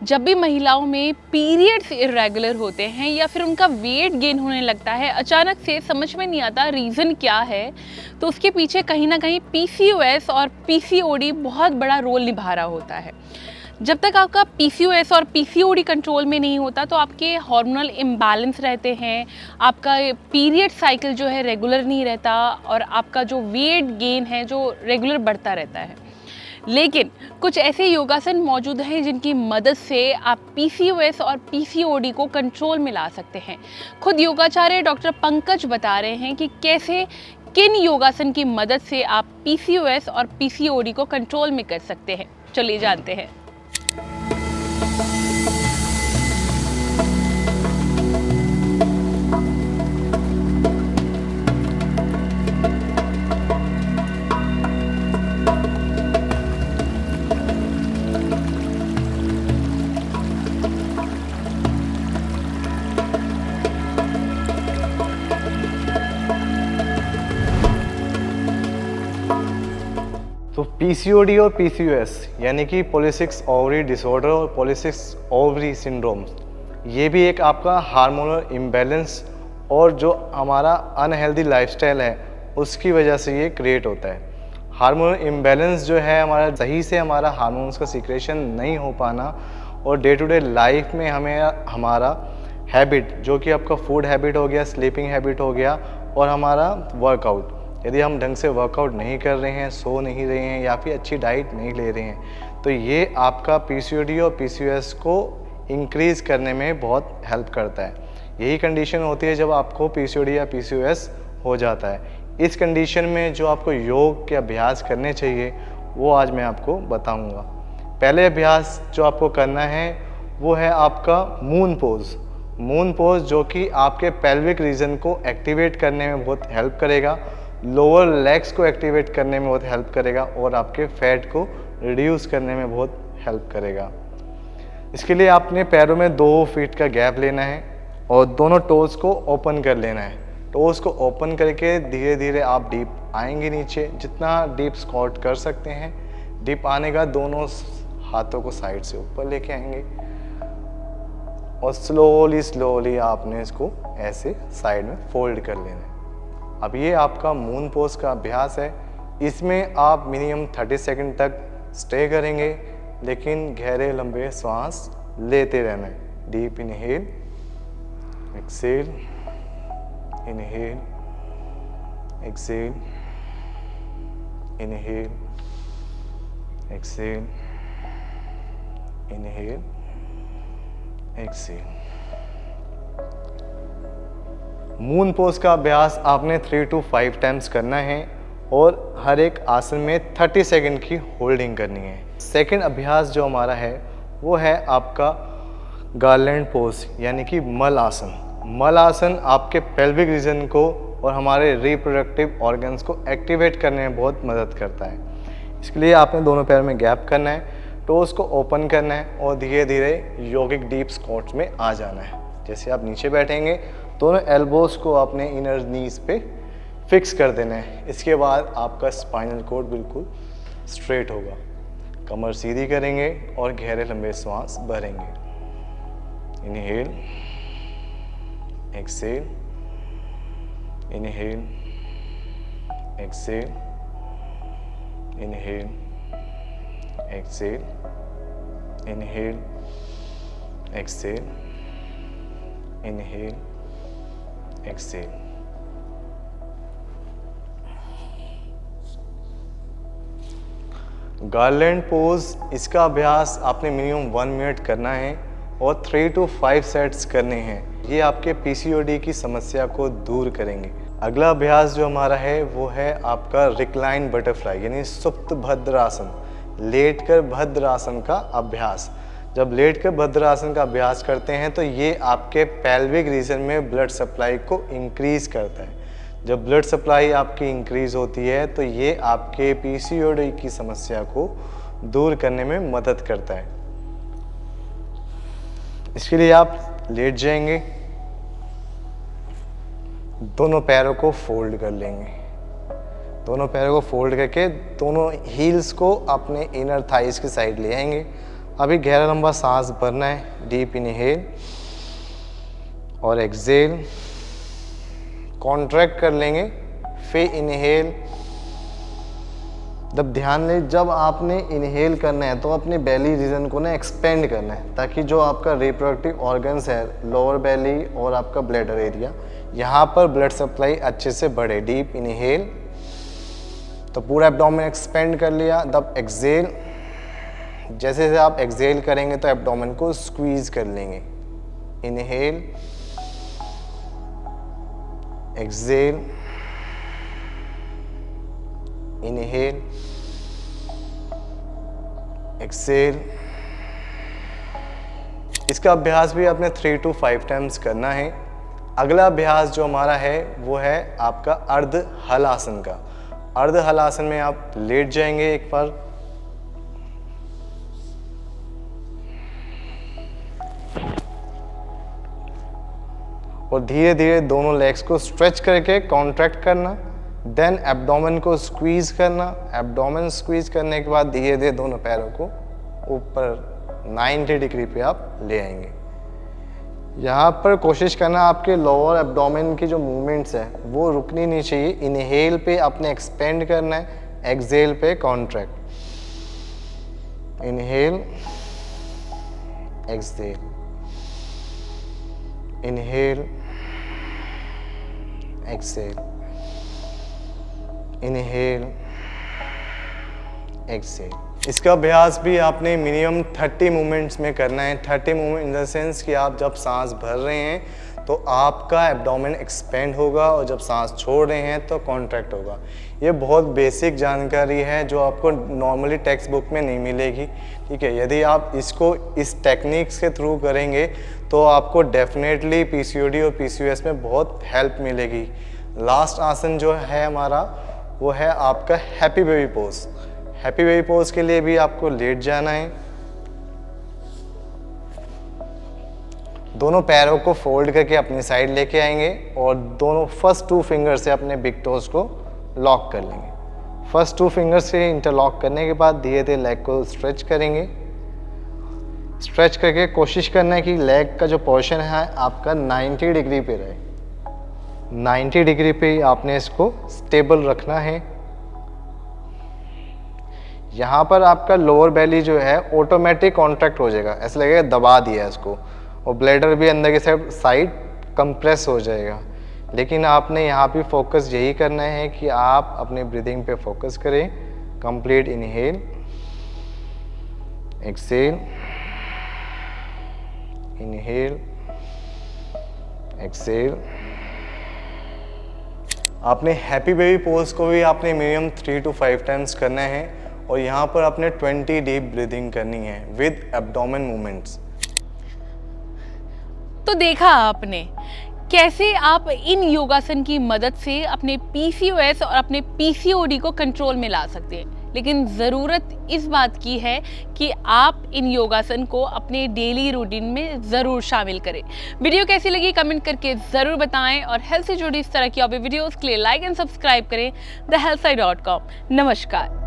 जब भी महिलाओं में पीरियड्स इरेगुलर होते हैं या फिर उनका वेट गेन होने लगता है अचानक से, समझ में नहीं आता रीज़न क्या है, तो उसके पीछे कहीं ना कहीं पीसीओएस और पीसीओडी बहुत बड़ा रोल निभा रहा होता है। जब तक आपका पीसीओएस और पीसीओडी कंट्रोल में नहीं होता तो आपके हार्मोनल इम्बैलेंस रहते हैं, आपका पीरियड साइकिल जो है रेगुलर नहीं रहता और आपका जो वेट गेन है जो रेगुलर बढ़ता रहता है। लेकिन कुछ ऐसे योगासन मौजूद हैं जिनकी मदद से आप पीसीओएस और पीसीओडी को कंट्रोल में ला सकते हैं। खुद योगाचार्य डॉक्टर पंकज बता रहे हैं कि कैसे किन योगासन की मदद से आप पीसीओएस और पीसीओडी को कंट्रोल में कर सकते हैं। चलिए जानते हैं। तो पीसीओडी और पीसीओएस यानी कि पॉलीसिस्टिक ओवरी डिसऑर्डर और पॉलीसिस्टिक ओवरी सिंड्रोम, ये भी एक आपका हार्मोनल इम्बैलेंस और जो हमारा अनहेल्दी लाइफस्टाइल है उसकी वजह से ये क्रिएट होता है। हार्मोनल इम्बैलेंस जो है हमारा सही से हमारा हार्मोन्स का सीक्रेशन नहीं हो पाना और डे टू डे लाइफ में हमें हमारा हैबिट जो कि आपका फूड हैबिट हो गया, स्लीपिंग हैबिट हो गया और हमारा वर्कआउट, यदि हम ढंग से वर्कआउट नहीं कर रहे हैं, सो नहीं रहे हैं या फिर अच्छी डाइट नहीं ले रहे हैं, तो ये आपका पीसीओडी और पीसीओएस को इंक्रीज़ करने में बहुत हेल्प करता है। यही कंडीशन होती है जब आपको पीसीओडी या पीसीओएस हो जाता है। इस कंडीशन में जो आपको योग के अभ्यास करने चाहिए वो आज मैं आपको बताऊंगा। पहले अभ्यास जो आपको करना है वो है आपका मून पोज। मून पोज जो कि आपके पेल्विक रीजन को एक्टिवेट करने में बहुत हेल्प करेगा, लोअर लेग्स को एक्टिवेट करने में बहुत हेल्प करेगा और आपके फैट को रिड्यूस करने में बहुत हेल्प करेगा। इसके लिए आपने पैरों में 2 फीट का गैप लेना है और दोनों टोज को ओपन कर लेना है। टोज को ओपन करके धीरे धीरे आप डीप आएंगे नीचे, जितना डीप स्क्वाट कर सकते हैं। डीप आने का दोनों हाथों को साइड से ऊपर लेके आएंगे और स्लोली आपने इसको ऐसे साइड में फोल्ड कर लेना है। अब ये आपका मून पोज का अभ्यास है। इसमें आप मिनिमम 30 सेकंड तक स्टे करेंगे, लेकिन गहरे लंबे सांस लेते रहना है। Deep inhale, exhale, inhale, exhale, inhale, exhale, inhale, exhale. Moon pose का अभ्यास आपने 3 to 5 टाइम्स करना है और हर एक आसन में 30 सेकंड की होल्डिंग करनी है। सेकंड अभ्यास जो हमारा है वो है आपका गार्लैंड पोज यानी कि मल आसन। मल आसन आपके पेल्विक रीजन को और हमारे रिप्रोडक्टिव ऑर्गन्स को एक्टिवेट करने में बहुत मदद करता है। इसके लिए आपने दोनों पैर में गैप करना है, टोज को ओपन करना है और धीरे धीरे योगिक डीप स्क्वाट्स में आ जाना है। जैसे आप नीचे बैठेंगे दोनों एल्बोज को आपने इनर नीज पे फिक्स कर देना है। इसके बाद आपका स्पाइनल कोड बिल्कुल स्ट्रेट होगा। कमर सीधी करेंगे और गहरे लंबे सांस भरेंगे। Inhale, exhale, inhale, exhale, inhale, exhale, inhale, exhale, inhale, exhale. Garland pose, इसका अभ्यास आपने मिनिमम 1 मिनट करना है और 3 to 5 सेट्स करने हैं। ये आपके पीसीओडी की समस्या को दूर करेंगे। अगला अभ्यास जो हमारा है वो है आपका रिक्लाइन बटरफ्लाई यानी सुप्त भद्रासन, लेटकर भद्रासन का अभ्यास। जब लेटकर भद्रासन का अभ्यास करते हैं तो ये आपके पेल्विक रीजन में ब्लड सप्लाई को इंक्रीज करता है। जब ब्लड सप्लाई आपकी इंक्रीज होती है तो ये आपके पीसीओडी की समस्या को दूर करने में मदद करता है। इसके लिए आप लेट जाएंगे, दोनों पैरों को फोल्ड कर लेंगे। दोनों पैरों को फोल्ड करके दोनों हील्स को अपने इनर थाइज की साइड ले आएंगे अभी गहरा लंबा सांस भरना है, डीप इनहेल और एक्सहेल, कॉन्ट्रैक्ट कर लेंगे, फिर इनहेल। जब ध्यान दें, जब आपने इनहेल करना है तो अपने बेली रीजन को ना एक्सपेंड करना है, ताकि जो आपका रिप्रोडक्टिव ऑर्गन्स है, लोअर बेली और आपका ब्लैडर एरिया, यहाँ पर ब्लड सप्लाई अच्छे से बढ़े। डीप इनहेल, तो पूरा एब्डोमेन एक्सपेंड कर लिया। तब एक्सहेल, जैसे जैसे आप एक्सहेल करेंगे तो एब्डोमेन को स्क्वीज कर लेंगे। Inhale, exhale, inhale, exhale. इसका अभ्यास भी आपने 3 to 5 टाइम्स करना है। अगला अभ्यास जो हमारा है वो है आपका अर्ध हलासन का। अर्ध हलासन में आप लेट जाएंगे एक बार, और धीरे धीरे दोनों लेग्स को स्ट्रेच करके कॉन्ट्रैक्ट करना। देन एब्डोमेन को स्क्वीज करना। एब्डोमेन स्क्वीज करने के बाद धीरे धीरे दोनों पैरों को ऊपर 90 डिग्री पे आप ले आएंगे। यहाँ पर कोशिश करना आपके लोअर एब्डोमेन की जो मूवमेंट्स है वो रुकनी नहीं चाहिए। इनहेल पे आपने एक्सपेंड करना है, एक्सहेल पे contract. Inhale, exhale, inhale, exhale, inhale, exhale. इसका अभ्यास भी आपने मिनिमम 30 मूवमेंट्स में करना है। 30 मूवमेंट इन द सेंस कि आप जब सांस भर रहे हैं तो आपका एब्डोमेन एक्सपेंड होगा और जब सांस छोड़ रहे हैं तो कॉन्ट्रैक्ट होगा। ये बहुत बेसिक जानकारी है जो आपको नॉर्मली टेक्स्ट बुक में नहीं मिलेगी, ठीक है। यदि आप इसको इस टेक्निक्स के थ्रू करेंगे तो आपको डेफिनेटली पीसीओडी और पीसीओएस में बहुत हेल्प मिलेगी। लास्ट आसन जो है हमारा वो है आपका happy baby pose. Happy baby pose के लिए भी आपको लेट जाना है। दोनों पैरों को फोल्ड करके अपनी साइड लेके आएंगे और दोनों फर्स्ट 2 फिंगर से अपने बिग टोज को लॉक कर लेंगे। फर्स्ट 2 फिंगर से इंटरलॉक करने के बाद धीरे धीरे लेग को स्ट्रेच करेंगे। स्ट्रेच करके कोशिश करना है कि लेग का जो पोर्शन है आपका 90 डिग्री पे रहे। 90 डिग्री पे आपने इसको स्टेबल रखना है। यहाँ पर आपका लोअर बेली जो है ऑटोमेटिक कॉन्ट्रैक्ट हो जाएगा, ऐसा लगेगा दबा दिया इसको, और ब्लैडर भी अंदर की साइड कंप्रेस हो जाएगा। लेकिन आपने यहाँ पे फोकस यही करना है कि आप अपने ब्रीदिंग पे फोकस करें। Complete inhale, exhale, inhale, exhale. आपने हैप्पी बेबी पोज को भी आपने मिनिमम 3 to 5 टाइम्स करना है और यहाँ पर आपने 20 डीप ब्रीदिंग करनी है विद एब्डोमेन मूवमेंट्स। तो देखा आपने कैसे आप इन योगासन की मदद से अपने पीसीओएस और अपने पीसीओडी को कंट्रोल में ला सकते हैं। लेकिन ज़रूरत इस बात की है कि आप इन योगासन को अपने डेली रूटीन में ज़रूर शामिल करें। वीडियो कैसी लगी कमेंट करके ज़रूर बताएं और हेल्थ से जुड़ी इस तरह की और भी वीडियोज़ के लिए लाइक एंड सब्सक्राइब करें thehealthsci.com। नमस्कार।